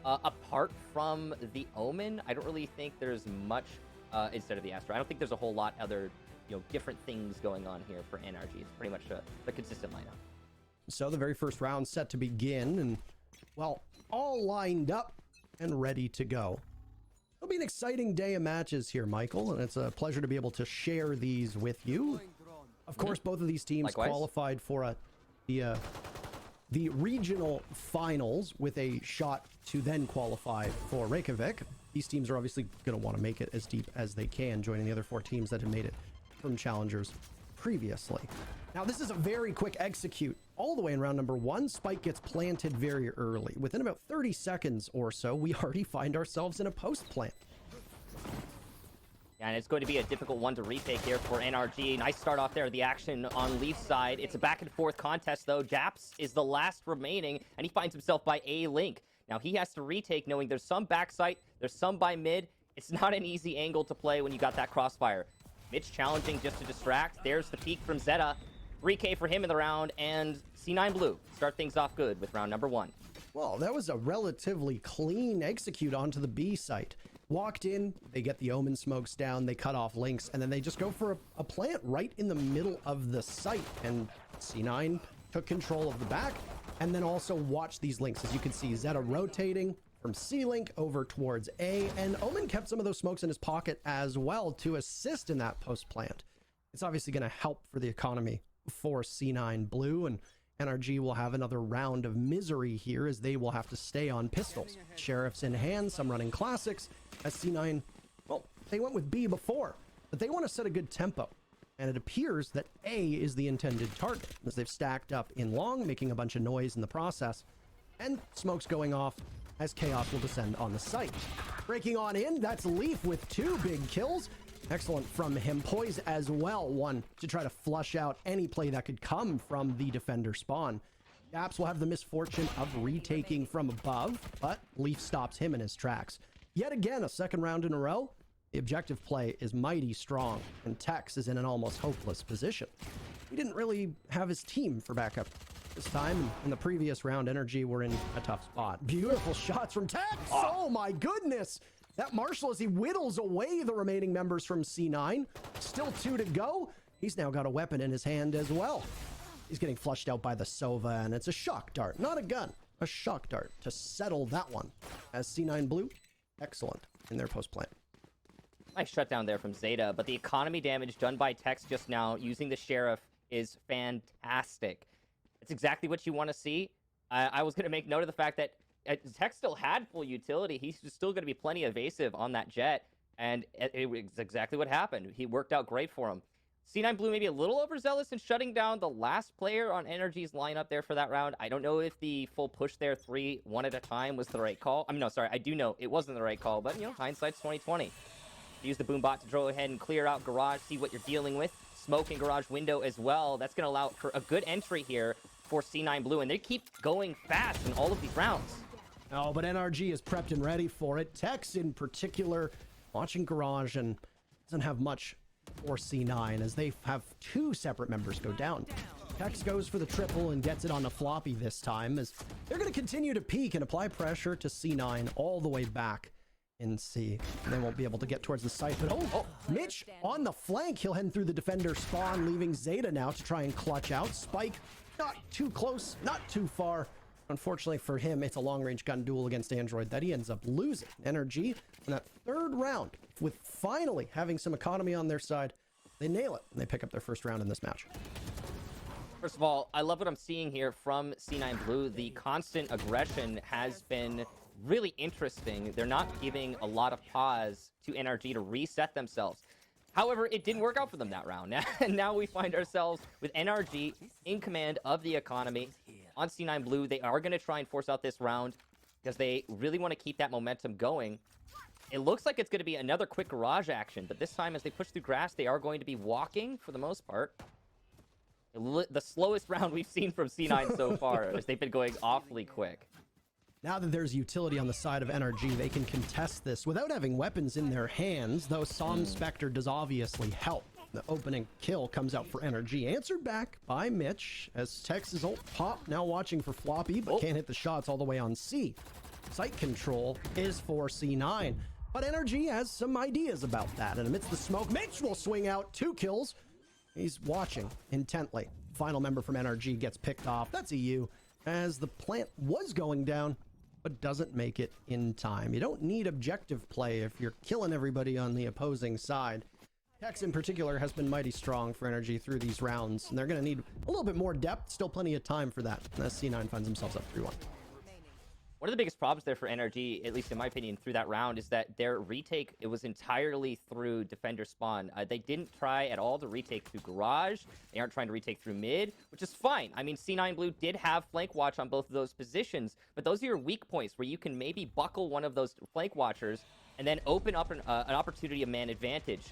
Apart from the Omen, I don't really think there's much instead of the Astra. I don't think there's a whole lot other, different things going on here for NRG. It's pretty much the consistent lineup. So the very first round set to begin, and, well, all lined up and ready to go. It'll be an exciting day of matches here, Michael, and it's a pleasure to be able to share these with you. Of course, both of these teams Likewise. qualified for the regional finals with a shot to then qualify for Reykjavik. These teams are obviously going to want to make it as deep as they can, joining the other 4 teams that have made it from challengers previously. Now, this is a very quick execute all the way in round number 1. Spike gets planted very early. Within about 30 seconds or so, we already find ourselves in a post plant. Yeah, and it's going to be a difficult one to retake here for NRG. Nice start off there, the action on Leaf's side. It's a back and forth contest, though. Japs is the last remaining, and he finds himself by A-Link. Now, he has to retake, knowing there's some backside, there's some by mid. It's not an easy angle to play when you got that crossfire. Mitch challenging just to distract. There's the peek from Zeta. 3K for him in the round, and C9 Blue start things off good with round number 1. Well, that was a relatively clean execute onto the B site. Walked in, they get the Omen smokes down, they cut off links, and then they just go for a plant right in the middle of the site. And C9 took control of the back, and then also watch these links. As you can see, Zeta rotating from C-Link over towards A, and Omen kept some of those smokes in his pocket as well to assist in that post plant. It's obviously going to help for the economy for C9 Blue, and NRG will have another round of misery here as they will have to stay on pistols. Sheriffs in hand, some running classics. As C9, well, they went with B before, but they want to set a good tempo. And it appears that A is the intended target, as they've stacked up in long, making a bunch of noise in the process. And smoke's going off as chaos will descend on the site. Breaking on in, that's Leaf with 2 big kills. Excellent from him. Poise as well, one to try to flush out any play that could come from the defender spawn. Japs will have the misfortune of retaking from above, but Leaf stops him in his tracks. Yet again, a second round in a row. The objective play is mighty strong, and Tex is in an almost hopeless position. He didn't really have his team for backup this time. In the previous round, NRG were in a tough spot. Beautiful shots from Tex! Oh my goodness! That Marshall, as he whittles away the remaining members from C9. Still 2 to go. He's now got a weapon in his hand as well. He's getting flushed out by the Sova, and it's a shock dart. Not a gun, a shock dart to settle that one. As C9 Blue, excellent in their post plant. Nice shutdown there from Zeta, but the economy damage done by Tex just now using the Sheriff is fantastic. It's exactly what you want to see. I was going to make note of the fact that Tex still had full utility. He's still going to be plenty evasive on that jet, and it was exactly what happened. He worked out great for him. C9 Blue maybe a little overzealous in shutting down the last player on NRG's lineup there for that round. I don't know if the full push there, 3, 1 at a time, was the right call. I mean, no, sorry, I do know it wasn't the right call, but, hindsight's 20/20. Use the boom bot to go ahead and clear out garage, see what you're dealing with. Smoke in garage window as well. That's going to allow for a good entry here for C9 Blue, and they keep going fast in all of these rounds. Oh, but NRG is prepped and ready for it. Tex, in particular, watching garage and doesn't have much for C9 as they have 2 separate members go down. Tex goes for the triple and gets it on the floppy this time as they're going to continue to peek and apply pressure to C9 all the way back in C. And they won't be able to get towards the site, but Mitch on the flank. He'll head through the defender spawn, leaving Zeta now to try and clutch out. Spike, not too close, not too far. Unfortunately for him, it's a long-range gun duel against Android that he ends up losing. NRG in that 3rd round, with finally having some economy on their side, they nail it, and they pick up their first round in this match. First of all, I love what I'm seeing here from C9 Blue. The constant aggression has been really interesting. They're not giving a lot of pause to NRG to reset themselves. However, it didn't work out for them that round. Now we find ourselves with NRG in command of the economy on C9 Blue. They are going to try and force out this round because they really want to keep that momentum going. It looks like it's going to be another quick garage action, but this time as they push through grass, they are going to be walking for the most part. The slowest round we've seen from C9 so far, as they've been going awfully quick. Now that there's utility on the side of NRG, they can contest this without having weapons in their hands, though Psalm Spectre does obviously help. The opening kill comes out for NRG, answered back by Mitch, as Tex's ult pop now watching for Floppy, but can't hit the shots all the way on C. site control is for C9. But NRG has some ideas about that, and amidst the smoke, Mitch will swing out 2 kills. He's watching intently. Final member from NRG gets picked off. That's EU, as the plant was going down, but doesn't make it in time. You don't need objective play if you're killing everybody on the opposing side. Tex in particular has been mighty strong for NRG through these rounds, and they're going to need a little bit more depth. Still plenty of time for that, as C9 finds themselves up 3-1. One of the biggest problems there for NRG, at least in my opinion, through that round, is that their retake, it was entirely through defender spawn. They didn't try at all to retake through garage. They aren't trying to retake through mid, which is fine. I mean, C9 Blue did have flank watch on both of those positions, but those are your weak points where you can maybe buckle one of those flank watchers and then open up an opportunity of man advantage.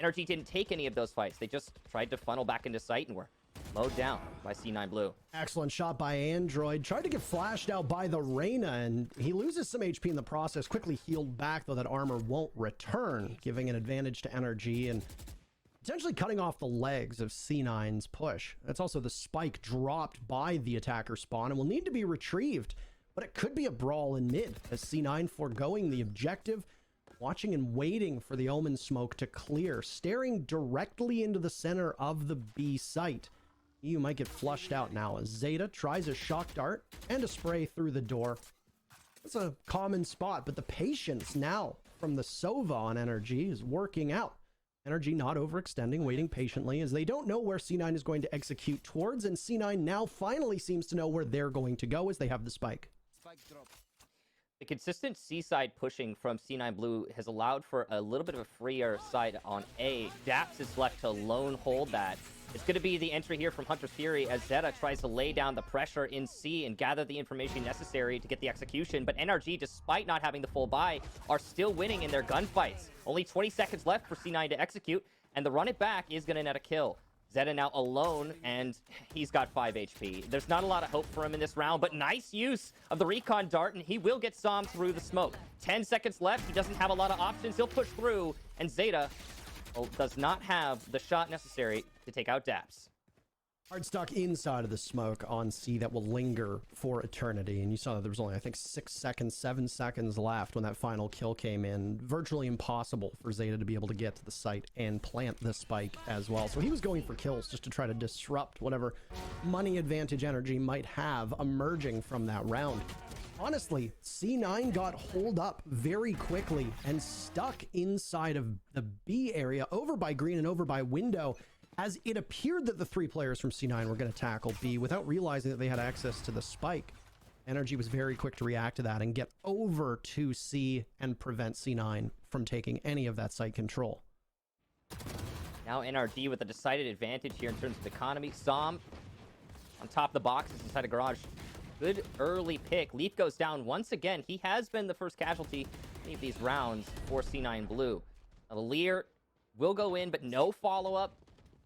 NRG didn't take any of those fights. They just tried to funnel back into sight and were mowed down by C9 Blue. Excellent shot by Android. Tried to get flashed out by the Reyna, and he loses some HP in the process. Quickly healed back, though that armor won't return, giving an advantage to NRG and potentially cutting off the legs of C9's push. That's also the spike dropped by the attacker spawn and will need to be retrieved, but it could be a brawl in mid as C9 foregoing the objective, watching and waiting for the Omen smoke to clear, staring directly into the center of the B site. You might get flushed out now as Zeta tries a shock dart and a spray through the door. It's a common spot, but the patience now from the Sova on NRG is working out. NRG not overextending, waiting patiently as they don't know where C9 is going to execute towards, and C9 now finally seems to know where they're going to go as they have the spike. The consistent C-side pushing from C9 Blue has allowed for a little bit of a freer side on A. Daps is left to lone hold that. It's going to be the entry here from Hunter Fury as Zeta tries to lay down the pressure in C and gather the information necessary to get the execution. But NRG, despite not having the full buy, are still winning in their gunfights. Only 20 seconds left for C9 to execute, and the run it back is going to net a kill. Zeta now alone, and he's got 5 HP. There's not a lot of hope for him in this round, but nice use of the recon dart, and he will get Som through the smoke. 10 seconds left. He doesn't have a lot of options. He'll push through, and Zeta does not have the shot necessary to take out Daps. Hard stuck inside of the smoke on C that will linger for eternity. And you saw that there was only, I think, 7 seconds left when that final kill came in. Virtually impossible for Zeta to be able to get to the site and plant the spike as well. So he was going for kills just to try to disrupt whatever money advantage NRG might have emerging from that round. Honestly, C9 got holed up very quickly and stuck inside of the B area, over by Green and over by Window, as it appeared that the 3 players from C9 were going to tackle B without realizing that they had access to the spike. NRG was very quick to react to that and get over to C and prevent C9 from taking any of that site control. Now NRG with a decided advantage here in terms of economy. Som on top of the boxes inside a garage. Good early pick. Leaf goes down once again. He has been the first casualty in these rounds for C9 Blue. Now, the Lear will go in, but no follow-up.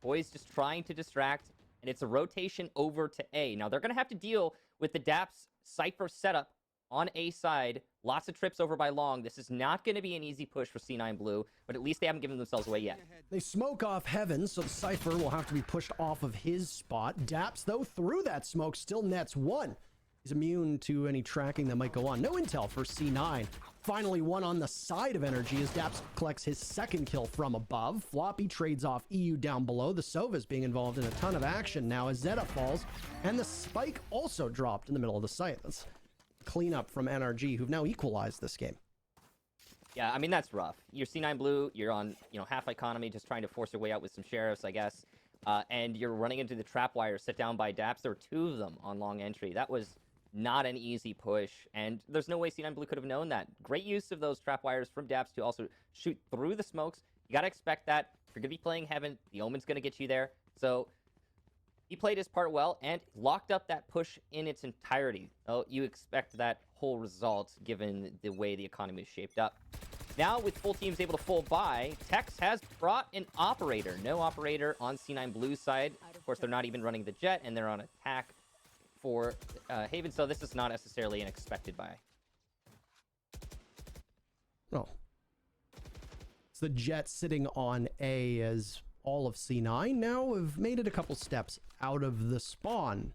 Boys just trying to distract, and it's a rotation over to A. Now, they're going to have to deal with the Daps Cypher setup on A side. Lots of trips over by Long. This is not going to be an easy push for C9 Blue, but at least they haven't given themselves away yet. They smoke off Heaven, so the Cypher will have to be pushed off of his spot. Daps, though, through that smoke, still nets 1. He's immune to any tracking that might go on. No intel for C9. Finally, one on the side of NRG as Daps collects his 2nd kill from above. Floppy trades off EU down below. The Sova's being involved in a ton of action now as Zeta falls, and the spike also dropped in the middle of the site. That's cleanup from NRG, who've now equalized this game. Yeah, I mean, that's rough. You're C9 Blue, you're on, half economy, just trying to force your way out with some sheriffs, I guess. And you're running into the trap wire set down by Daps. There were 2 of them on long entry. That was not an easy push, and there's no way C9 Blue could have known that. Great use of those trap wires from Daps to also shoot through the smokes. You got to expect that. If you're going to be playing Heaven, the Omen's going to get you there. So he played his part well and locked up that push in its entirety. Oh, you expect that whole result given the way the economy is shaped up. Now, with full teams able to full buy, Tex has brought an operator. No operator on C9 Blue's side. Of course, they're not even running the jet, and they're on attack for Haven, so this is not necessarily an expected buy. Oh. It's the jet sitting on A as all of C9 now have made it a couple steps out of the spawn.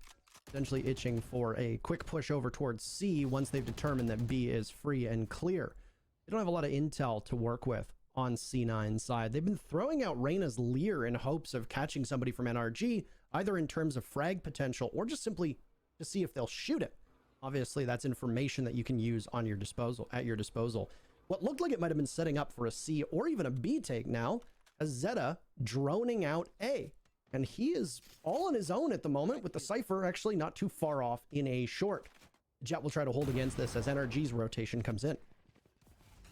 essentially itching for a quick push over towards C once they've determined that B is free and clear. They don't have a lot of intel to work with on C9's side. They've been throwing out Reyna's Leer in hopes of catching somebody from NRG, either in terms of frag potential or just simply to see if they'll shoot it. Obviously, that's information that you can use on your disposal, at your disposal. What looked like it might have been setting up for a C or even a B take now, as Zeta droning out A. And he is all on his own at the moment, with the Cypher actually not too far off in A short. Jet will try to hold against this as NRG's rotation comes in.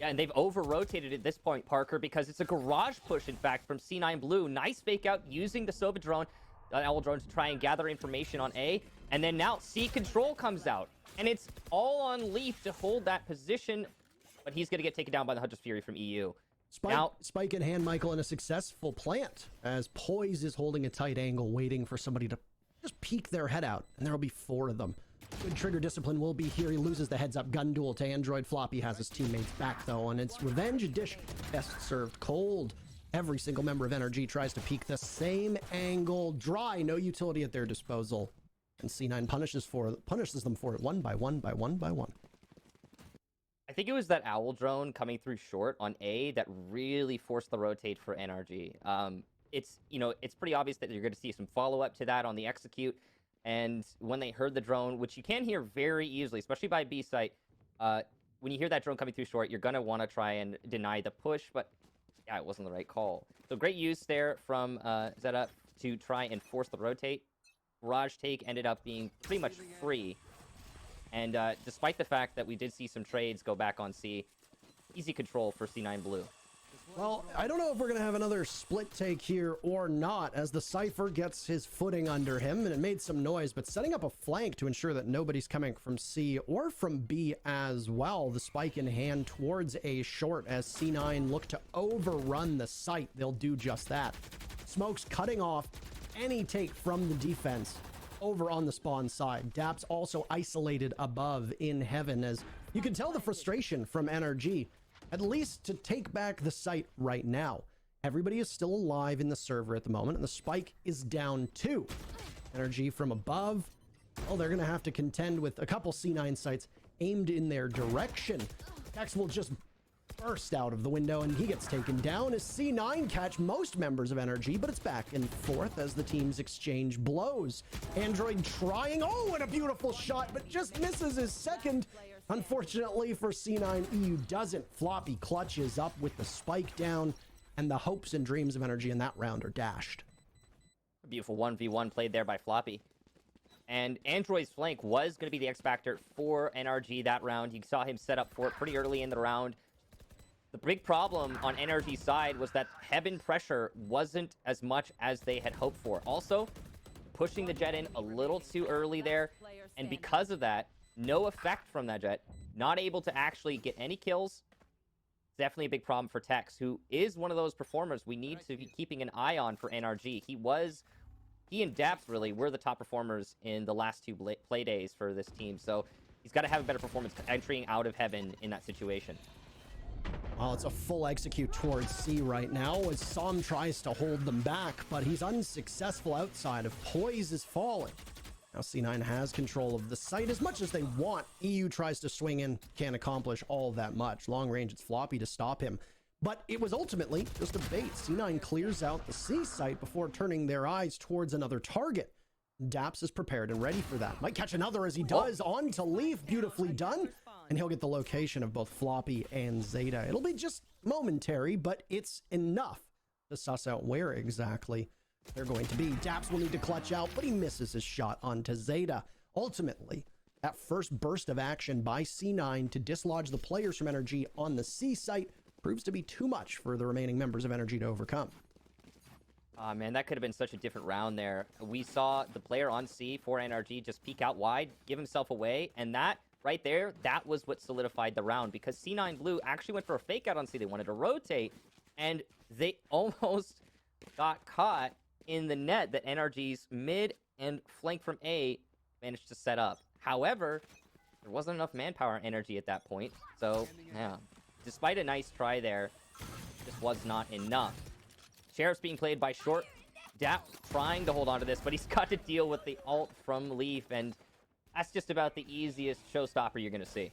Yeah, and they've over-rotated at this point, Parker, because it's a garage push, in fact, from C9 Blue. Nice fake out using the Sova drone, Owl drone, to try and gather information on A. And then now C Control comes out. And it's all on Leaf to hold that position, but he's going to get taken down by the Hunter's Fury from EU. Spike in hand, Michael, and a successful plant, as Poise is holding a tight angle, waiting for somebody to just peek their head out, and there will be 4 of them. Good trigger discipline will be here. He loses the heads-up gun duel to Android. Floppy has his teammates back, though, and it's revenge. A dish best served cold. Every single member of NRG tries to peek the same angle. Dry, no utility at their disposal. And C9 punishes them for it one by one by one by one. I think it was that Owl drone coming through short on A that really forced the rotate for NRG. It's pretty obvious that you're going to see some follow-up to that on the execute. And when they heard the drone, which you can hear very easily, especially by B site, when you hear that drone coming through short, you're going to want to try and deny the push. But yeah, it wasn't the right call. So great use there from Zeta to try and force the rotate. Garage take ended up being pretty much free. And despite the fact that we did see some trades go back on C, easy control for C9 Blue. Well, I don't know if we're going to have another split take here or not, as the Cypher gets his footing under him, and it made some noise, but setting up a flank to ensure that nobody's coming from C or from B as well. The spike in hand towards A short as C9 look to overrun the site. They'll do just that. Smokes cutting off any take from the defense over on the spawn side. Daps also isolated above in heaven, as you can tell the frustration from NRG, at least to take back the site right now. Everybody is still alive in the server at the moment, and the spike is down 2. NRG from above, well, they're going to have to contend with a couple C9 sites aimed in their direction. Tex will just burst out of the window, and he gets taken down as C9 catch most members of NRG, but it's back and forth as the teams exchange blows. Android trying, oh, and a beautiful shot, but just misses his second. Unfortunately for C9, EU doesn't. Floppy clutches up with the spike down, and the hopes and dreams of NRG in that round are dashed. A beautiful 1v1 played there by Floppy. And Android's flank was going to be the X factor for NRG that round. You saw him set up for it pretty early in the round. The big problem on NRG's side was that heaven pressure wasn't as much as they had hoped for. Also, pushing the jet in a little too early there, and because of that, no effect from that jet. Not able to actually get any kills. Definitely a big problem for Tex, who is one of those performers we need to be keeping an eye on for NRG. He and Daps really were the top performers in the last 2 play days for this team, so he's got to have a better performance entering out of heaven in that situation. Well, it's a full execute towards C right now as Som tries to hold them back, but he's unsuccessful outside of Poise is falling. Now C9 has control of the site as much as they want. EU tries to swing in, can't accomplish all that much. Long range, it's Floppy to stop him. But it was ultimately just a bait. C9 clears out the C site before turning their eyes towards another target. Daps is prepared and ready for that. Might catch another as he does. On to Leaf, beautifully done. And he'll get the location of both Floppy and Zeta. It'll be just momentary, but it's enough to suss out where exactly they're going to be. Daps will need to clutch out, but he misses his shot onto Zeta. Ultimately, that first burst of action by C9 to dislodge the players from NRG on the C site proves to be too much for the remaining members of NRG to overcome. Ah, man, that could have been such a different round there. We saw the player on C for NRG just peek out wide, give himself away, and that right there, that was what solidified the round, because C9 Blue actually went for a fake out on C. They wanted to rotate, and they almost got caught in the net that NRG's mid and flank from A managed to set up. However, there wasn't enough manpower energy at that point, so yeah, despite a nice try there, this was not enough. Sheriff's being played by Short. trying to hold on to this, but he's got to deal with the ult from Leaf, and that's just about the easiest showstopper you're going to see.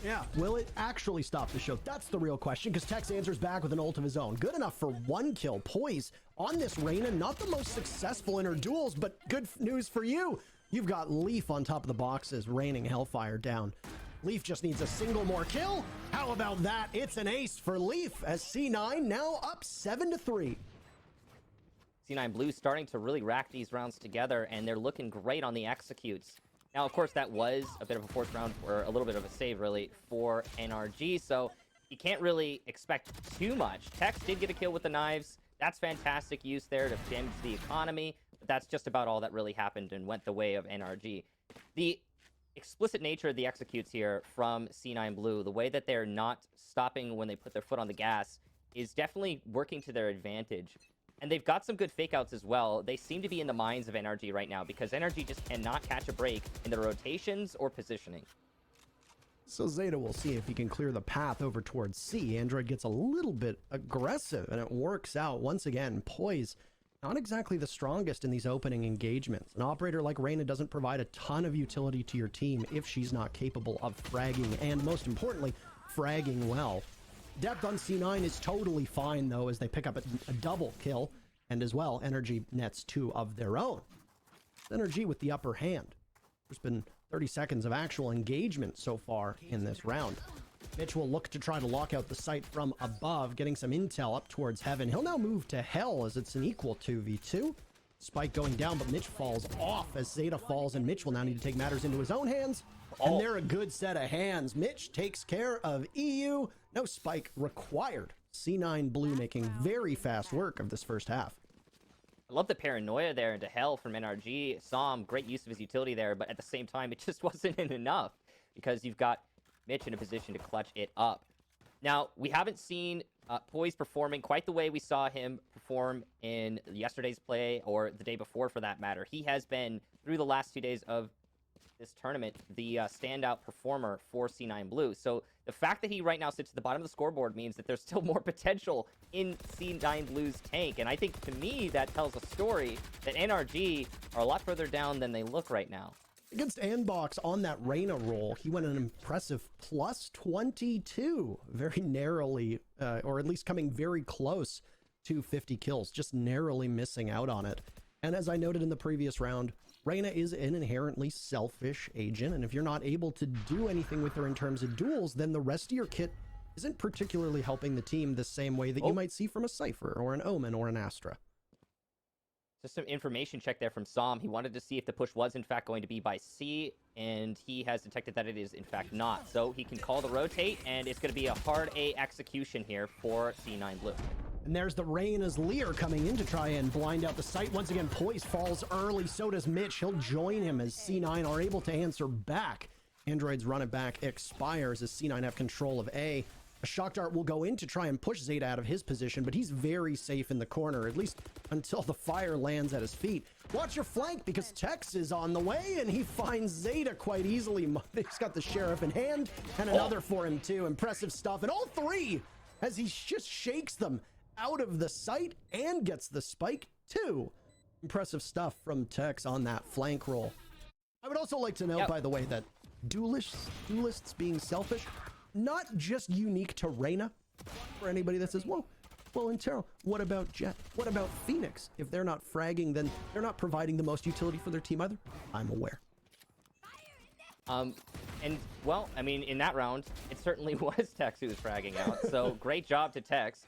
Yeah, will it actually stop the show? That's the real question, because Tex answers back with an ult of his own. Good enough for 1 kill. Poise on this Reyna, not the most successful in her duels, but good news for you. You've got Leaf on top of the boxes, raining Hellfire down. Leaf just needs a single more kill. How about that? It's an ace for Leaf as C9 now up 7-3. C9 Blue starting to really rack these rounds together, and they're looking great on the executes. Now, of course, that was a bit of a forced round, or a little bit of a save, really, for NRG, so you can't really expect too much. Tex did get a kill with the knives. That's fantastic use there to damage the economy, but that's just about all that really happened and went the way of NRG. The explicit nature of the executes here from C9 Blue, the way that they're not stopping when they put their foot on the gas, is definitely working to their advantage. And they've got some good fake outs as well. They seem to be in the minds of NRG right now, because NRG just cannot catch a break in their rotations or positioning. So Zeta will see if he can clear the path over towards C. Android gets a little bit aggressive, and it works out. Once again, Poise, not exactly the strongest in these opening engagements. An operator like Reyna doesn't provide a ton of utility to your team if she's not capable of fragging, and most importantly, fragging well. Depth on C9 is totally fine, though, as they pick up a double kill, and as well, NRG nets 2 of their own. NRG with the upper hand. There's been 30 seconds of actual engagement so far in this round. Mitch will look to try to lock out the site from above, getting some intel up towards heaven. He'll now move to hell as it's an equal 2v2. Spike going down, but Mitch falls off as Zeta falls, and Mitch will now need to take matters into his own hands. And they're a good set of hands. Mitch takes care of EU. No spike required. C9 Blue making very fast work of this first half. I love the paranoia there into hell from NRG. Som, great use of his utility there, but at the same time, it just wasn't enough, because you've got Mitch in a position to clutch it up. Now, we haven't seen Poise performing quite the way we saw him perform in yesterday's play, or the day before for that matter. He has been, through the last 2 days of this tournament, the standout performer for C9 Blue. So the fact that he right now sits at the bottom of the scoreboard means that there's still more potential in C9 Blue's tank. And I think, to me, that tells a story that NRG are a lot further down than they look right now. Against Anbox on that Reyna roll, he went an impressive plus 22, very narrowly, or at least coming very close to 50 kills, just narrowly missing out on it. And as I noted in the previous round, Reyna is an inherently selfish agent, and if you're not able to do anything with her in terms of duels, then the rest of your kit isn't particularly helping the team the same way that you might see from a Cypher or an Omen or an Astra. Just some information check there from Som. He wanted to see if the push was in fact going to be by C, and he has detected that it is in fact not. So he can call the rotate, and it's going to be a hard A execution here for C9 Blue. And there's the Reyna's Leer coming in to try and blind out the site. Once again, Poise falls early. So does Mitch. He'll join him as C9 are able to answer back. Android's run it back expires as C9 have control of A. A shock dart will go in to try and push Zeta out of his position, but he's very safe in the corner, at least until the fire lands at his feet. Watch your flank, because Tex is on the way, and he finds Zeta quite easily. He's got the Sheriff in hand, and another for him too. Impressive stuff, and all 3 as he just shakes them out of the site and gets the spike too. Impressive stuff from Tex on that flank roll. I would also like to note, by the way, that duelists being selfish, not just unique to Reyna. For anybody that says, well, Intero, what about Jet? What about Phoenix? If they're not fragging, then they're not providing the most utility for their team either. I'm aware. And, well, I mean, in that round, it certainly was Tex who was fragging out. So great job to Tex.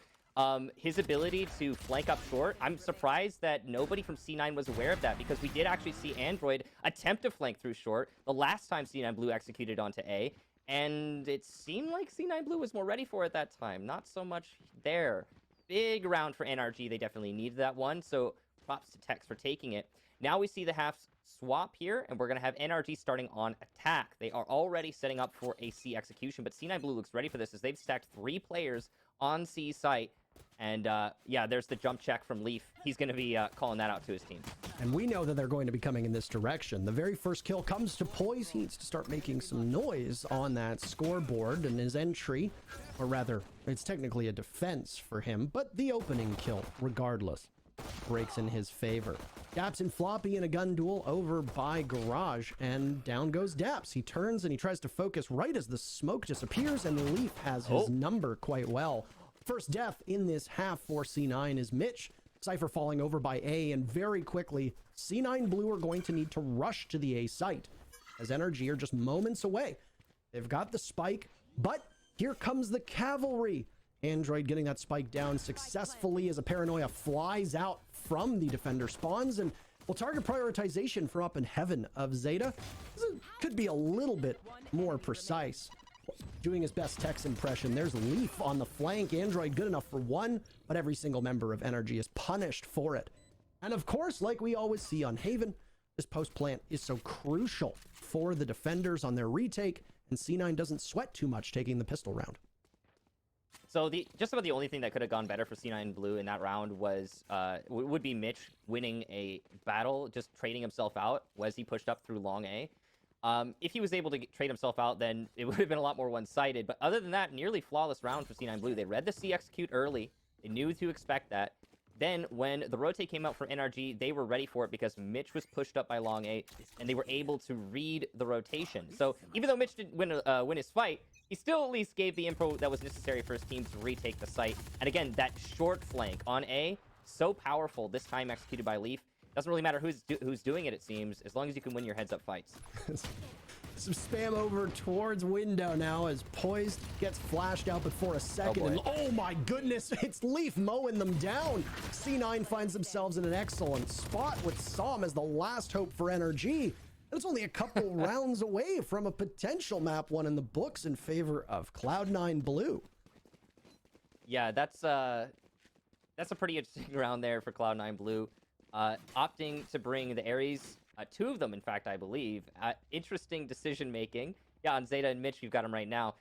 His ability to flank up short, I'm surprised that nobody from C9 was aware of that, because we did actually see Android attempt to flank through short the last time C9 Blue executed onto A, and it seemed like C9 Blue was more ready for it that time. Not so much there. Big round for NRG. They definitely needed that one, so props to Tex for taking it. Now we see the halves swap here, and we're going to have NRG starting on attack. They are already setting up for a C execution, but C9 Blue looks ready for this as they've stacked 3 players on C site. And, yeah, there's the jump check from Leaf. He's going to be calling that out to his team. And we know that they're going to be coming in this direction. The very first kill comes to Poise. He needs to start making some noise on that scoreboard, and his entry, or rather, it's technically a defense for him, but the opening kill regardless. breaks in his favor. Daps and Floppy in a gun duel over by Garage, and down goes Daps. He turns and he tries to focus right as the smoke disappears, and Leaf has his number quite well. First death in this half for C9 is Mitch. Cypher falling over by A, and very quickly, C9 Blue are going to need to rush to the A site, as NRG are just moments away. They've got the spike, but here comes the cavalry. Android getting that spike down successfully as a Paranoia flies out from the defender spawns, and well, target prioritization from up in heaven of Zeta could be a little bit more precise. Doing his best Tex impression. There's Leaf on the flank. Android good enough for one, but every single member of NRG is punished for it. And of course, like we always see on Haven, this post plant is so crucial for the defenders on their retake, and C9 doesn't sweat too much taking the pistol round. So just about the only thing that could have gone better for C9 Blue in that round was would be Mitch winning a battle, just trading himself out as he pushed up through long A. If he was able to trade himself out, then it would have been a lot more one-sided. But other than that, nearly flawless round for C9 Blue. They read the C execute early. They knew to expect that. Then when the rotate came out from NRG, they were ready for it because Mitch was pushed up by long A, and they were able to read the rotation. So even though Mitch didn't win his fight, he still at least gave the info that was necessary for his team to retake the site. And again, that short flank on A, so powerful, this time executed by Leaf. Doesn't really matter who's doing it, it seems, as long as you can win your heads-up fights. Some spam over towards window now as Poised gets flashed out before a second. And oh my goodness, it's Leaf mowing them down. C9 finds themselves in an excellent spot with Som as the last hope for NRG. And it's only a couple rounds away from a potential map one in the books in favor of Cloud9 Blue. Yeah, that's a pretty interesting round there for Cloud9 Blue. Opting to bring the Ares, two of them, in fact, I believe. Interesting decision-making. Yeah, on Zeta and Mitch, you've got them right now.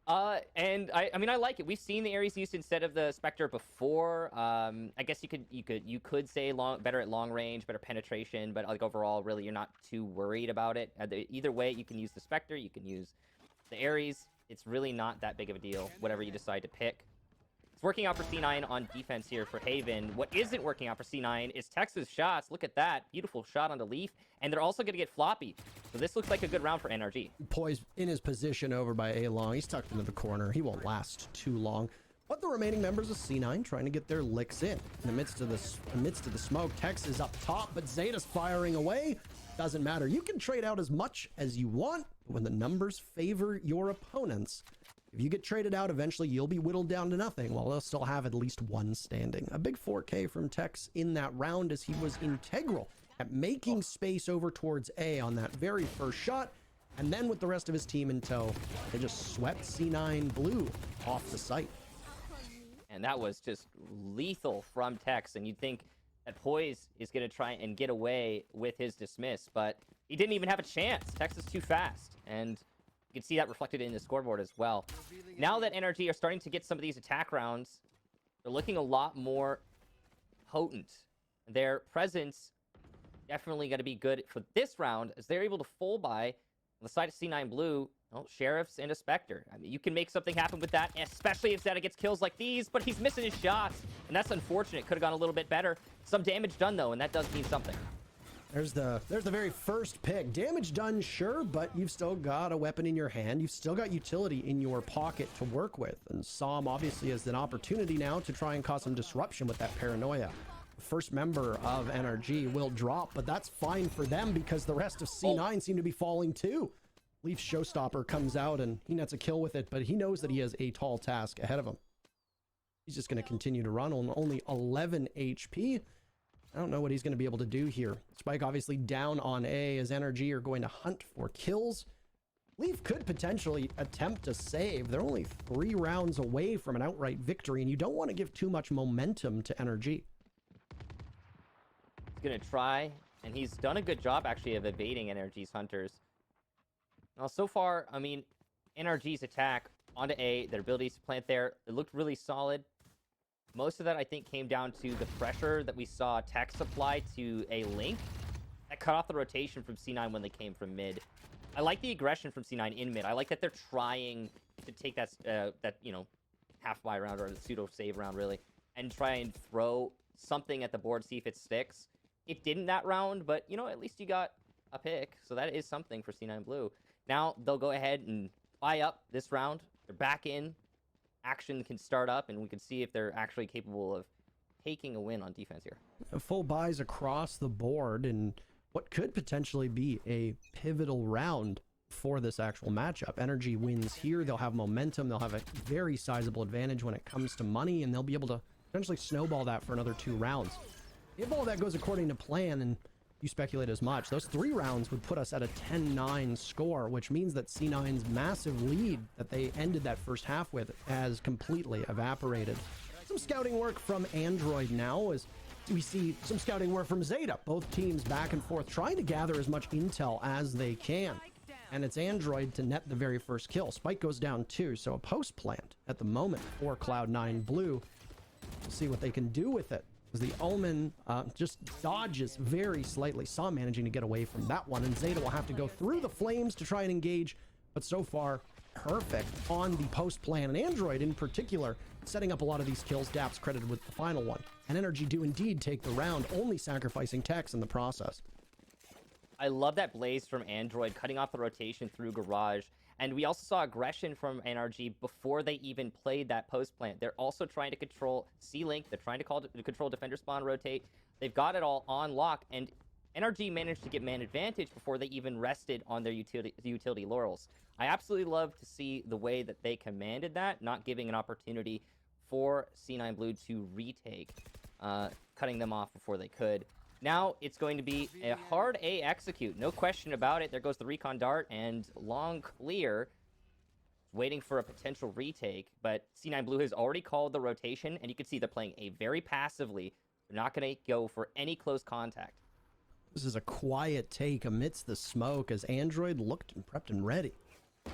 And I mean, I like it. We've seen the Ares used instead of the Spectre before. I guess you could say better at long range, better penetration, but like overall, really, you're not too worried about it. Either way, you can use the Spectre, you can use the Ares. It's really not that big of a deal, whatever you decide to pick. Working out for C9 on defense here for Haven. What isn't working out for C9 is Tex's shots. Look at that. Beautiful shot on the Leaf. And they're also going to get Floppy. So this looks like a good round for NRG. Poised in his position over by A-Long. He's tucked into the corner. He won't last too long. But the remaining members of C9 trying to get their licks in. In the midst of the smoke, Tex is up top, but Zeta's firing away. Doesn't matter. You can trade out as much as you want, but when the numbers favor your opponents, if you get traded out, eventually you'll be whittled down to nothing while they'll still have at least one standing. A big 4K from Tex in that round as he was integral at making space over towards A on that very first shot. And then with the rest of his team in tow, they just swept C9 Blue off the site. And that was just lethal from Tex. And you'd think that Poise is going to try and get away with his dismiss, but he didn't even have a chance. Tex is too fast. And you can see that reflected in the scoreboard as well. Now that NRG are starting to get some of these attack rounds, they're looking a lot more potent. Their presence definitely going to be good for this round as they're able to full buy on the side of C9 Blue, Sheriffs and a Spectre. I mean, you can make something happen with that, especially if Zeta gets kills like these, but he's missing his shots, and that's unfortunate. Could have gone a little bit better. Some damage done, though, and that does mean something. There's the very first pick. Damage done, sure, but you've still got a weapon in your hand. You've still got utility in your pocket to work with. And Som obviously has an opportunity now to try and cause some disruption with that paranoia. The first member of NRG will drop, but that's fine for them because the rest of C9 seem to be falling too. Leaf Showstopper comes out and he nets a kill with it, but he knows that he has a tall task ahead of him. He's just going to continue to run on only 11 HP. I don't know what he's going to be able to do here. Spike obviously down on A as NRG are going to hunt for kills. Leaf could potentially attempt to save. They're only 3 rounds away from an outright victory, and you don't want to give too much momentum to NRG. He's going to try, and he's done a good job, actually, of evading NRG's hunters. Now, so far, I mean, NRG's attack onto A, their abilities to plant there, it looked really solid. Most of that, I think, came down to the pressure that we saw Tex apply to a Link. That cut off the rotation from C9 when they came from mid. I like the aggression from C9 in mid. I like that they're trying to take that half-buy round or a pseudo-save round, really, and try and throw something at the board, see if it sticks. It didn't that round, but, you know, at least you got a pick, so that is something for C9 Blue. Now, they'll go ahead and buy up this round. They're back in. Action can start up, and we can see if they're actually capable of taking a win on defense here. Full buys across the board, and what could potentially be a pivotal round for this actual matchup. NRG wins here. They'll have momentum. They'll have a very sizable advantage when it comes to money, and they'll be able to potentially snowball that for another 2 rounds. If all that goes according to plan, and you speculate as much, those 3 rounds would put us at a 10-9 score, which means that C9's massive lead that they ended that first half with has completely evaporated. Some scouting work from Android now as we see some scouting work from Zeta. Both teams back and forth trying to gather as much intel as they can. And it's Android to net the very first kill. Spike goes down too, so a post plant at the moment for Cloud9 Blue. We'll see what they can do with it. As the Omen just dodges very slightly. Saw managing to get away from that one, and Zeta will have to go through the flames to try and engage, but so far, perfect on the post plan. And Android in particular, setting up a lot of these kills. Daps credited with the final one. And NRG do indeed take the round, only sacrificing Tex in the process. I love that blaze from Android, cutting off the rotation through Garage. And we also saw aggression from NRG before they even played that post plant. They're also trying to control C-Link. They're trying to control defender spawn rotate. They've got it all on lock. And NRG managed to get man advantage before they even rested on their utility laurels. I absolutely love to see the way that they commanded that, not giving an opportunity for C9 Blue to retake, cutting them off before they could. Now it's going to be a hard A execute, no question about it. There goes the recon dart, and long clear, waiting for a potential retake, but C9 Blue has already called the rotation, and you can see they're playing A very passively. They're not going to go for any close contact. This is a quiet take amidst the smoke as Android looked and prepped and ready.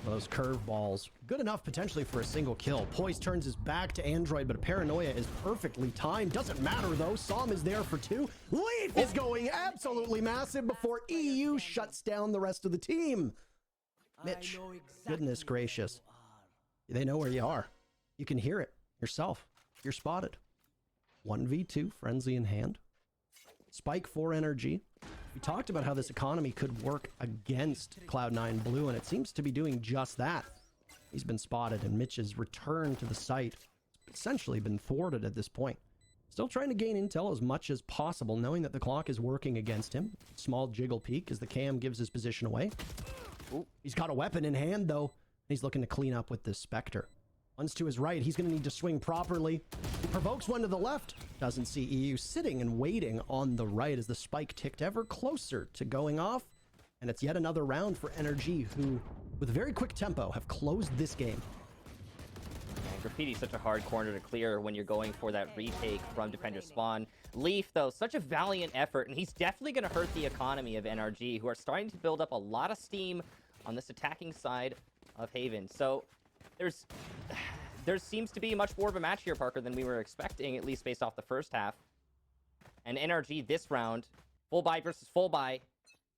Those curveballs, good enough potentially for a single kill. Poise turns his back to Android, but a paranoia is perfectly timed. Doesn't matter though, Som is there for 2. Leaf is going absolutely massive before EU shuts down the rest of the team. Mitch, goodness gracious. They know where you are. You can hear it yourself. You're spotted. 1v2, frenzy in hand. Spike for NRG. We talked about how this economy could work against Cloud9 Blue, and it seems to be doing just that. He's been spotted, and Mitch's return to the site has essentially been thwarted at this point. Still trying to gain intel as much as possible, knowing that the clock is working against him. Small jiggle peek as the cam gives his position away. Ooh, he's got a weapon in hand, though. He's looking to clean up with this Spectre. One's to his right. He's going to need to swing properly. He provokes one to the left. Doesn't see EU sitting and waiting on the right as the spike ticked ever closer to going off. And it's yet another round for NRG, who, with very quick tempo, have closed this game. Man, Graffiti's such a hard corner to clear when you're going for that retake from defender spawn. Leaf, though, such a valiant effort, and he's definitely going to hurt the economy of NRG, who are starting to build up a lot of steam on this attacking side of Haven. So there seems to be much more of a match here, Parker, than we were expecting, at least based off the first half. And NRG this round, full buy versus full buy.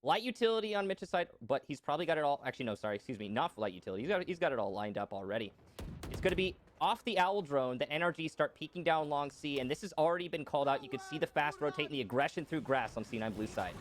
Light utility on Mitch's side, but he's probably got it all. Actually, no, sorry, excuse me, not light utility. He's got it all lined up already. It's going to be off the Owl drone that NRG start peeking down long C, and this has already been called out. You can see the fast rotate and the aggression through grass on C9 Blue side.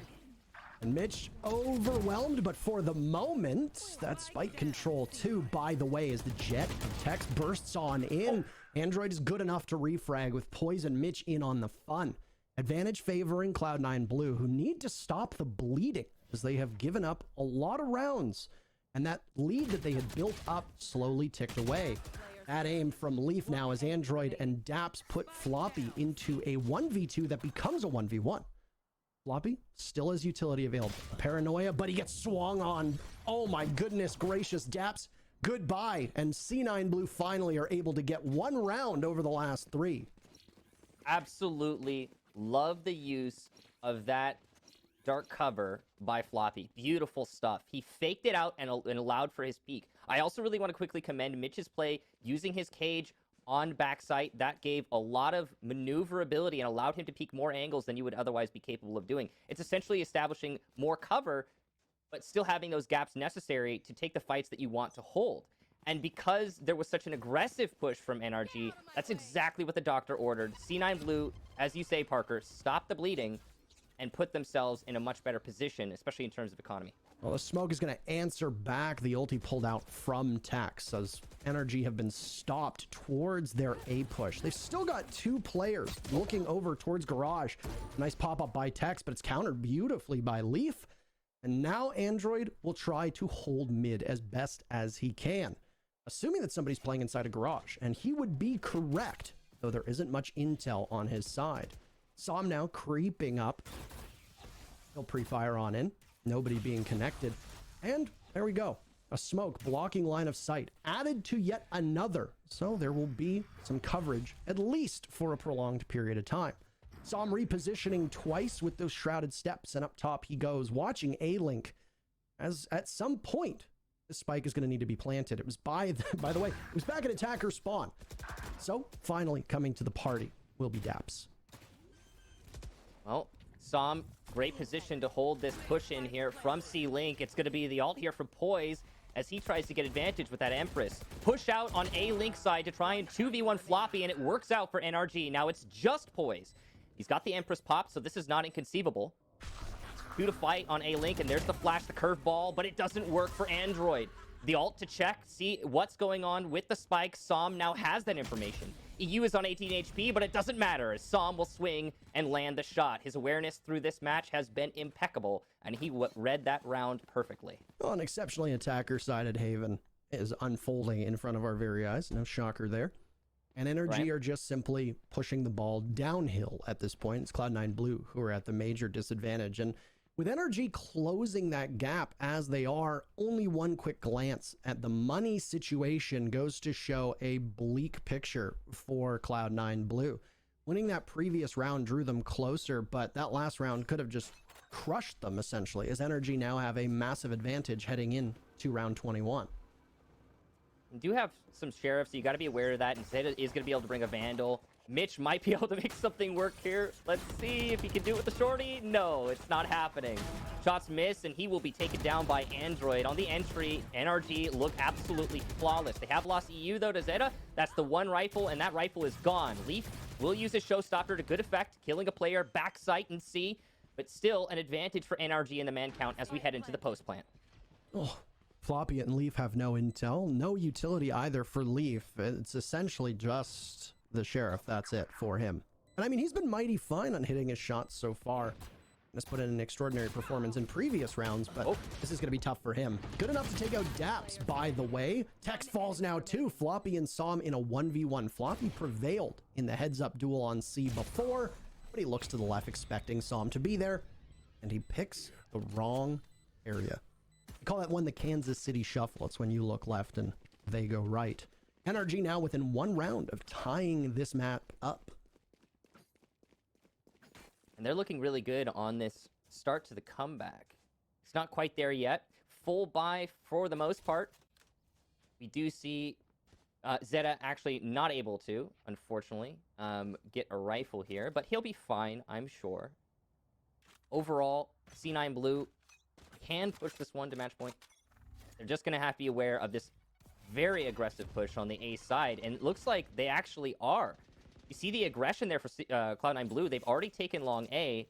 And Mitch overwhelmed, but for the moment, that spike control too, by the way, as the jet of Tex bursts on in. Android is good enough to refrag with Poison Mitch in on the fun. Advantage favoring Cloud9 Blue, who need to stop the bleeding as they have given up a lot of rounds. And that lead that they had built up slowly ticked away. That aim from Leaf now as Android and Daps put Floppy into a 1v2 that becomes a 1v1. Floppy still has utility available. Paranoia, but he gets swung on. Oh my goodness gracious, Daps, goodbye. And C9 Blue finally are able to get 1 round over the last 3. Absolutely love the use of that dark cover by Floppy. Beautiful stuff. He faked it out and allowed for his peek. I also really want to quickly commend Mitch's play using his cage on backside. That gave a lot of maneuverability and allowed him to peek more angles than you would otherwise be capable of doing. It's essentially establishing more cover, but still having those gaps necessary to take the fights that you want to hold. And because there was such an aggressive push from NRG, that's exactly what the doctor ordered. C9 Blue, as you say, Parker, stop the bleeding and put themselves in a much better position, especially in terms of economy. Well, the smoke is going to answer back the ulti pulled out from Tex, as NRG have been stopped towards their A push. They've still got 2 players looking over towards Garage. Nice pop-up by Tex, but it's countered beautifully by Leaf. And now Android will try to hold mid as best as he can, assuming that somebody's playing inside a Garage. And he would be correct, though there isn't much intel on his side. Saw him now creeping up. He'll pre-fire on in. Nobody being connected. And there we go. A smoke blocking line of sight added to yet another. So there will be some coverage, at least for a prolonged period of time. Saw him repositioning twice with those shrouded steps, and up top he goes, watching A-Link, as at some point the spike is going to need to be planted. It was by the way, it was back at attacker spawn. So finally coming to the party will be Daps. Well, Som, great position to hold this push in here from C-Link. It's going to be the ult here from Poise as he tries to get advantage with that Empress. Push out on A-Link side to try and 2v1 Floppy, and it works out for NRG. Now it's just Poise. He's got the Empress pop, so this is not inconceivable. 2 to fight on A-Link, and there's the flash, the curveball, but it doesn't work for Android. The ult to check, see what's going on with the spike. Som now has that information. EU is on 18 HP, but it doesn't matter, as Som will swing and land the shot. His awareness through this match has been impeccable, and he read that round perfectly. Well, an exceptionally attacker-sided Haven is unfolding in front of our very eyes. No shocker there. And NRG are just simply pushing the ball downhill at this point. It's Cloud9 Blue who are at the major disadvantage. And with NRG closing that gap as they are, only one quick glance at the money situation goes to show a bleak picture for Cloud9 Blue. Winning that previous round drew them closer, but that last round could have just crushed them, essentially, as NRG now have a massive advantage heading into round 21. You do have some sheriffs, so you got to be aware of that. And Zeta is going to be able to bring a Vandal. Mitch might be able to make something work here. Let's see if he can do it with the shorty. No, it's not happening. Shots miss, and he will be taken down by Android. On the entry, NRG look absolutely flawless. They have lost EU, though, to Zeta. That's the one rifle, and that rifle is gone. Leaf will use his showstopper to good effect, killing a player, backside and C, but still an advantage for NRG in the man count as we head into the post plant. Oh. Floppy and Leaf have no intel, no utility either for Leaf. It's essentially just the Sheriff. That's it for him. And I mean, he's been mighty fine on hitting his shots so far. He's put in an extraordinary performance in previous rounds, but this is going to be tough for him. Good enough to take out Daps, by the way. Tex falls now too. Floppy and Som in a 1v1. Floppy prevailed in the heads-up duel on C before, but he looks to the left expecting Som to be there, and he picks the wrong area. We call that one the Kansas City Shuffle. It's when you look left and they go right. NRG now within one round of tying this map up. And they're looking really good on this start to the comeback. It's not quite there yet. Full buy for the most part. We do see Zeta actually not able to, unfortunately, get a rifle here. But he'll be fine, I'm sure. Overall, C9 Blue can push this one to match point. They're just going to have to be aware of this very aggressive push on the A side, and it looks like they actually are. You see the aggression there for Cloud9 Blue. They've already taken long A,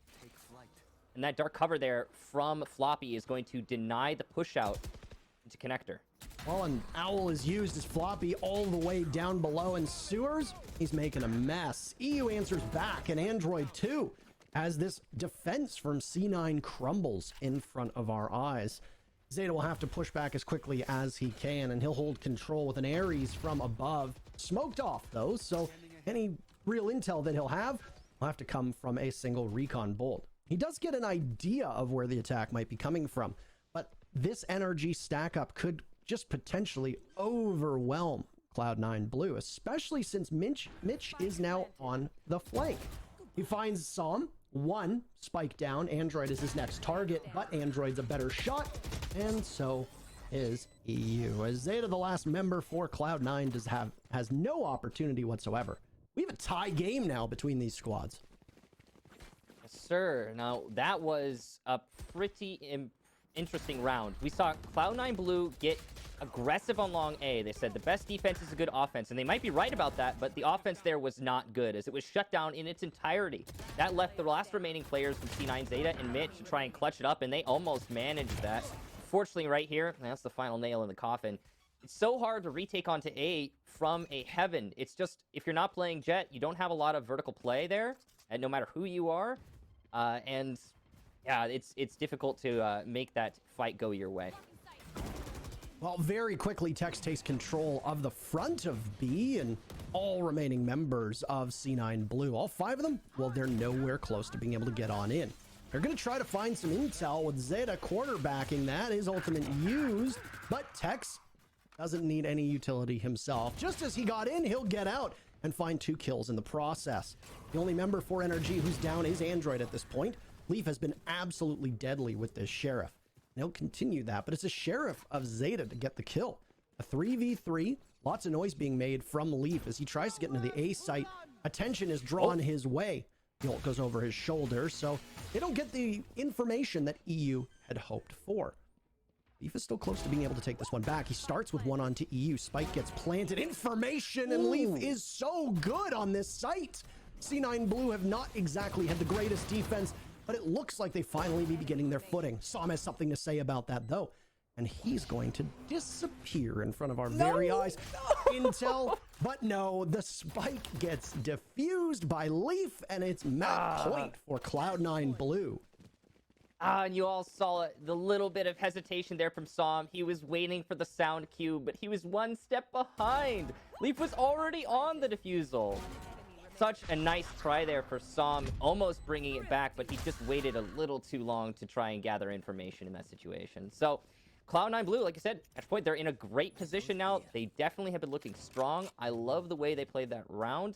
and that dark cover there from Floppy is going to deny the push out into connector. Well, an Owl is used as Floppy all the way down below in sewers. He's making a mess. EU answers back, and Android too, as this defense from C9 crumbles in front of our eyes. Zeta will have to push back as quickly as he can, and he'll hold control with an Ares from above. Smoked off, though, so any real intel that he'll have will have to come from a single recon bolt. He does get an idea of where the attack might be coming from, but this NRG stack-up could just potentially overwhelm Cloud9 Blue, especially since Mitch is now on the flank. He finds Som. One spike down. Android is his next target, but Android's a better shot, and so is EU. As Zeta, the last member for Cloud9, has no opportunity whatsoever. We have a tie game now between these squads. Yes, sir. Now, that was a pretty interesting round. We saw Cloud9 Blue get aggressive on long A. They said the best defense is a good offense, and they might be right about that, but the offense there was not good, as it was shut down in its entirety. That left the last remaining players from C9 Zeta and Mitch to try and clutch it up, and they almost managed that. Fortunately, right here, that's the final nail in the coffin. It's so hard to retake onto A from a heaven. It's just, if you're not playing Jet, you don't have a lot of vertical play there, and no matter who you are, and yeah, it's difficult to make that fight go your way. Well, very quickly, Tex takes control of the front of B, and all remaining members of C9 Blue, all 5 of them, well, they're nowhere close to being able to get on in. They're going to try to find some intel with Zeta quarterbacking that. His ultimate used, but Tex doesn't need any utility himself. Just as he got in, he'll get out and find 2 kills in the process. The only member for NRG who's down is Android at this point. Leaf has been absolutely deadly with this Sheriff. And he'll continue that, but it's a Sheriff of Zeta to get the kill. A 3v3, lots of noise being made from Leaf as he tries to get into the A site. Attention is drawn his way. The ult goes over his shoulder, so they don't get the information that EU had hoped for. Leaf is still close to being able to take this one back. He starts with one onto EU. Spike gets planted. Information, and Leaf is so good on this site. C9 Blue have not exactly had the greatest defense, but it looks like they finally may be getting their footing. Sam has something to say about that, though. And he's going to disappear in front of our very eyes. Intel, but no, the spike gets diffused by Leaf, and it's match point for Cloud9 Blue. And you all saw it, the little bit of hesitation there from Sam. He was waiting for the sound cue, but he was one step behind. Leaf was already on the defusal. Such a nice try there for Sam, almost bringing it back, but he just waited a little too long to try and gather information in that situation. So Cloud9 Blue, like I said, at point, they're in a great position now. They definitely have been looking strong. I love the way they played that round,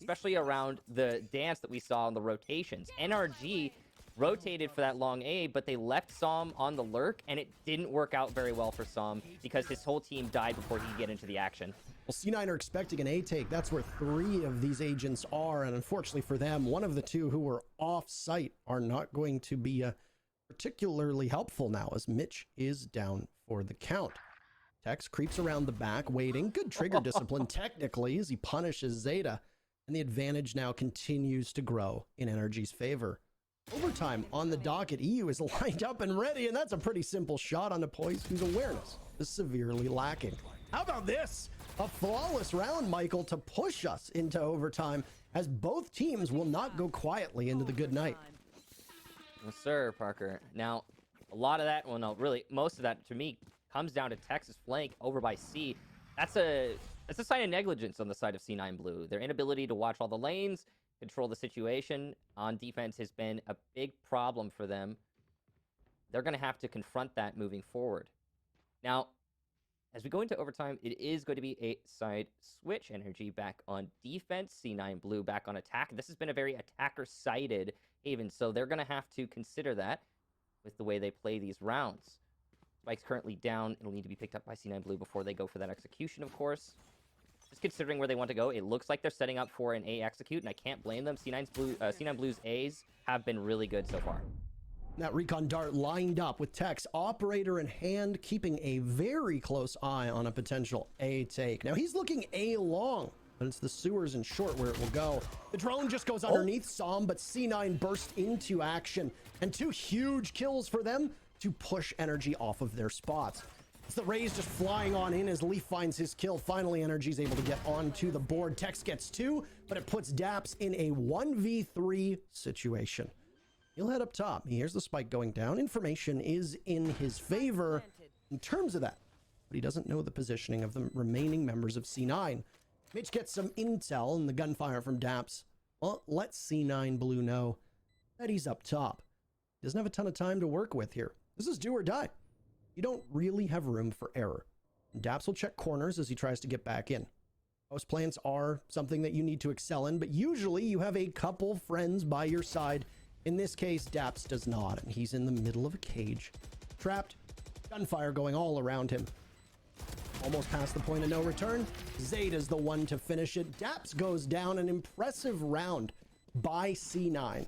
especially around the dance that we saw in the rotations. NRG rotated for that long A, but they left Sam on the lurk, and it didn't work out very well for Sam because his whole team died before he could get into the action. Well, C9 are expecting an A take. That's where 3 of these agents are, and unfortunately for them, one of the 2 who were off-site are not going to be particularly helpful now, as Mitch is down for the count. Tex creeps around the back, waiting. Good trigger discipline, technically, as he punishes Zeta, and the advantage now continues to grow in NRG's favor. Overtime on the docket. EU is lined up and ready, and that's a pretty simple shot on the Poise, whose awareness is severely lacking. How about this? A flawless round, Michael, to push us into overtime, as both teams will not go quietly into the good night. Yes, sir, Parker. Now, a lot of that, well, no, really, most of that, to me, comes down to Texas flank over by C. That's a sign of negligence on the side of C9 Blue. Their inability to watch all the lanes, control the situation on defense has been a big problem for them. They're going to have to confront that moving forward. Now, as we go into overtime, it is going to be a side switch. NRG back on defense, C9 Blue back on attack. This has been a very attacker-sided Haven, so they're going to have to consider that with the way they play these rounds. Spike's currently down. It'll need to be picked up by C9 Blue before they go for that execution, of course. Just considering where they want to go, it looks like they're setting up for an A execute, and I can't blame them. C9 Blue's A's have been really good so far. That recon dart lined up with Tex, operator in hand, keeping a very close eye on a potential A take. Now he's looking A long, but it's the sewers and short where it will go. The drone just goes underneath Sam, but C9 burst into action, and 2 huge kills for them to push NRG off of their spots. It's the Rays just flying on in as Leaf finds his kill. Finally, NRG's able to get onto the board. Tex gets 2, but it puts Daps in a 1v3 situation. He'll head up top. He hears the spike going down. Information is in his favor in terms of that, but he doesn't know the positioning of the remaining members of C9. Mitch gets some intel, and the gunfire from Daps, well, lets C9 Blue know that he's up top. He doesn't have a ton of time to work with here. This is do or die. You don't really have room for error. Daps will check corners as he tries to get back in. Most plants are something that you need to excel in, but usually you have a couple friends by your side. In this case, Daps does not, and he's in the middle of a cage. Trapped, gunfire going all around him. Almost past the point of no return. Zeta's the one to finish it. Daps goes down, an impressive round by C9.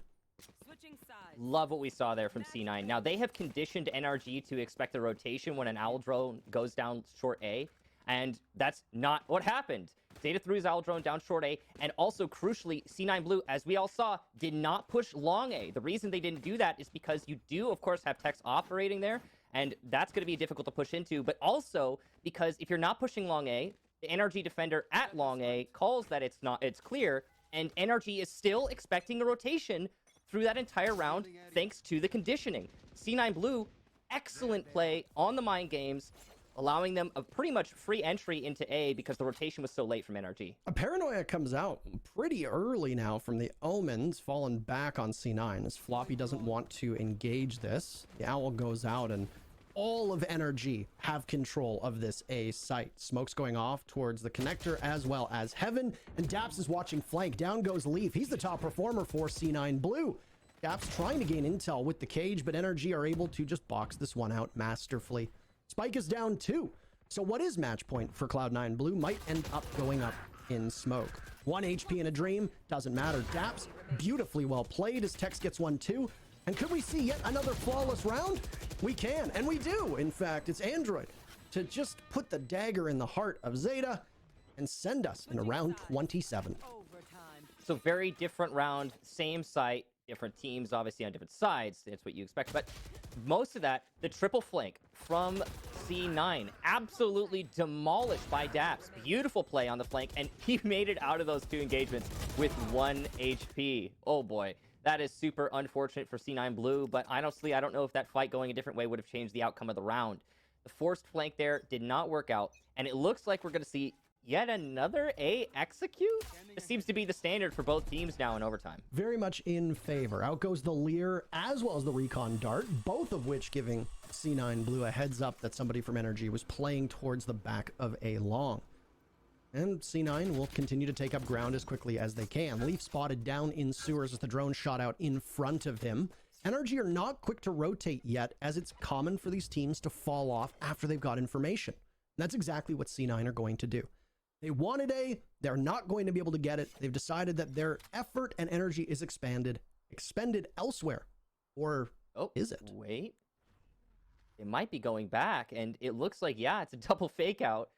Love what we saw there from C9. Now, they have conditioned NRG to expect a rotation when an Owl drone goes down short A, and that's not what happened. Zeta threw his Owl drone down short A, and also, crucially, C9 Blue, as we all saw, did not push long A. The reason they didn't do that is because you do, of course, have Tex operating there, and that's going to be difficult to push into, but also because if you're not pushing long A, the NRG defender at long A calls that it's clear, and NRG is still expecting a rotation through that entire round thanks to the conditioning. C9 Blue, excellent play on the mind games, allowing them a pretty much free entry into A because the rotation was so late from NRG. A paranoia comes out pretty early now from the Omens, falling back on C9 as Floppy doesn't want to engage this. The Owl goes out and all of NRG have control of this A site. Smoke's going off towards the connector as well as Heaven, and Daps is watching flank. Down goes Leaf. He's the top performer for C9 Blue. Daps trying to gain intel with the cage, but NRG are able to just box this one out masterfully. Spike is down too. So what is match point for Cloud9 Blue might end up going up in smoke. 1 HP in a dream, doesn't matter. Daps, beautifully well played as Tex gets 1 too. And could we see yet another flawless round? We can, and we do. In fact, it's Android to just put the dagger in the heart of Zeta and send us in round 27. So very different round, same site, different teams, obviously on different sides. That's what you expect. But most of that, the triple flank from C9, absolutely demolished by Daps. Beautiful play on the flank, and he made it out of those 2 engagements with 1 HP. Oh boy. That is super unfortunate for C9 Blue, but honestly, I don't know if that fight going a different way would have changed the outcome of the round. The forced flank there did not work out, and it looks like we're going to see yet another A execute? This seems to be the standard for both teams now in overtime. Very much in favor. Out goes the Lear as well as the Recon Dart, both of which giving C9 Blue a heads up that somebody from NRG was playing towards the back of A long. And C9 will continue to take up ground as quickly as they can. Leaf spotted down in sewers as the drone shot out in front of him. NRG are not quick to rotate yet, as it's common for these teams to fall off after they've got information. And that's exactly what C9 are going to do. They wanted A, they're not going to be able to get it. They've decided that their effort and energy is expended elsewhere. Or is it? Wait. It might be going back, and it looks like, yeah, it's a double fake out.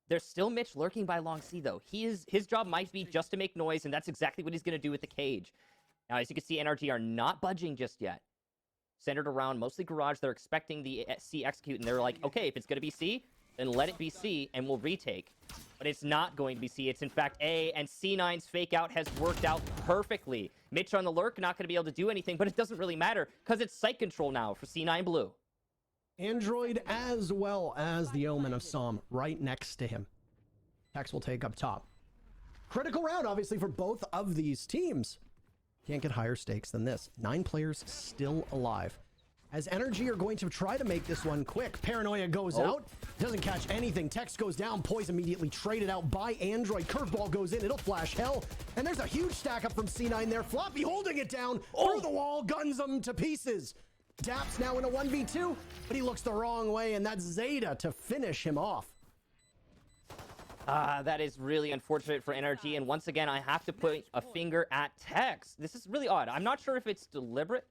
There's still Mitch lurking by long C, though. His job might be just to make noise, and that's exactly what he's going to do with the cage. Now, as you can see, NRG are not budging just yet. Centered around mostly garage. They're expecting the C execute, and they're like, okay, if it's going to be C, then let it be C, and we'll retake. But it's not going to be C. It's, in fact, A, and C9's fake out has worked out perfectly. Mitch on the lurk, not going to be able to do anything, but it doesn't really matter, because it's site control now for C9 Blue. Android as well as the Omen of Psalm right next to him. Tex will take up top. Critical round, obviously, for both of these teams. Can't get higher stakes than this. 9 players still alive. As NRG are going to try to make this one quick. Paranoia goes out. Doesn't catch anything. Tex goes down. Poise immediately traded out by Android. Curveball goes in. It'll flash hell. And there's a huge stack up from C9 there. Floppy holding it down through the wall. Guns them to pieces. Daps now in a 1v2, but he looks the wrong way, and that's Zeta to finish him off. That is really unfortunate for NRG, and once again, I have to put a finger at Tex. This is really odd. I'm not sure if it's deliberate.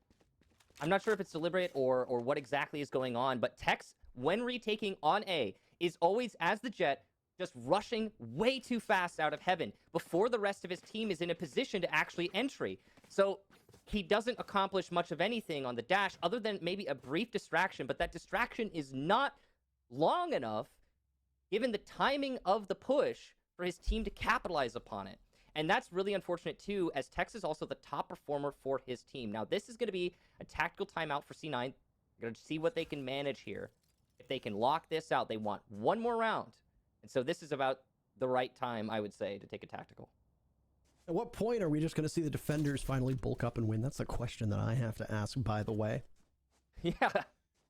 Or what exactly is going on, but Tex, when retaking on A, is always, as the Jet, just rushing way too fast out of heaven before the rest of his team is in a position to actually entry. So he doesn't accomplish much of anything on the dash other than maybe a brief distraction, but that distraction is not long enough given the timing of the push for his team to capitalize upon it. And that's really unfortunate too, as Tex is also the top performer for his team. Now, this is going to be a tactical timeout for C9. They're going to see what they can manage here. If they can lock this out, they want one more round. And so this is about the right time, I would say, to take a tactical. At what point are we just going to see the defenders finally bulk up and win? That's a question that I have to ask, by the way. Yeah.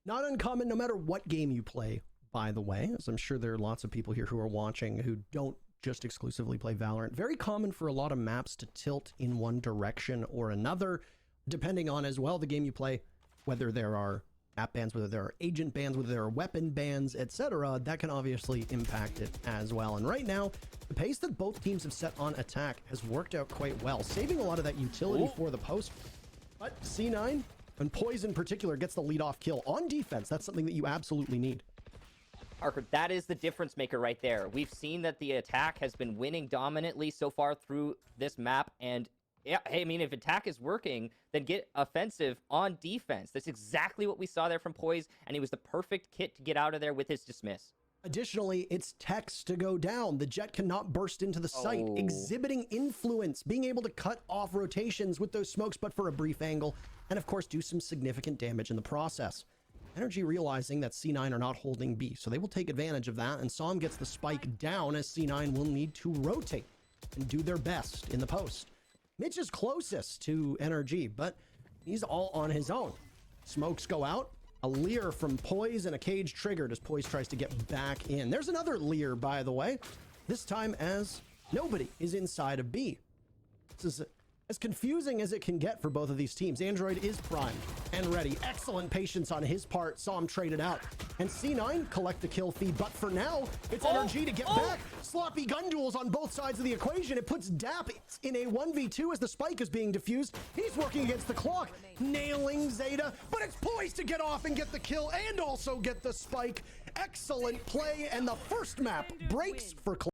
Not uncommon, no matter what game you play, by the way, as I'm sure there are lots of people here who are watching who don't just exclusively play Valorant. Very common for a lot of maps to tilt in one direction or another, depending on as well the game you play, whether there are map bans, whether there are agent bans, whether there are weapon bans, etc. That can obviously impact it as well. And right now, the pace that both teams have set on attack has worked out quite well, saving a lot of that utility for the post. But C9 And Poise in particular gets the lead-off kill on defense. That's something that you absolutely need. Parker, that is the difference maker right there. We've seen that the attack has been winning dominantly so far through this map, and yeah, hey, I mean, if attack is working, then get offensive on defense. That's exactly what we saw there from Poise, and he was the perfect kit to get out of there with his dismiss. Additionally, it's Tex to go down. The Jet cannot burst into the site, exhibiting influence, being able to cut off rotations with those smokes, but for a brief angle, and of course do some significant damage in the process. NRG realizing that C9 are not holding B, so they will take advantage of that, and Psalm gets the spike down as C9 will need to rotate and do their best in the post. Mitch is closest to NRG, but he's all on his own. Smokes go out. A leer from Poise and a cage triggered as Poise tries to get back in. There's another leer, by the way, this time as nobody is inside of B. This is as confusing as it can get for both of these teams. Android is primed and ready. Excellent patience on his part. Saw him trade it out. And C9 collect a kill feed, but for now, it's NRG to get back. Sloppy gun duels on both sides of the equation. It puts DAP in a 1v2 as the spike is being diffused. He's working against the clock, nailing Zeta, but it's Poised to get off and get the kill and also get the spike. Excellent play, and the first map breaks for Cloud9.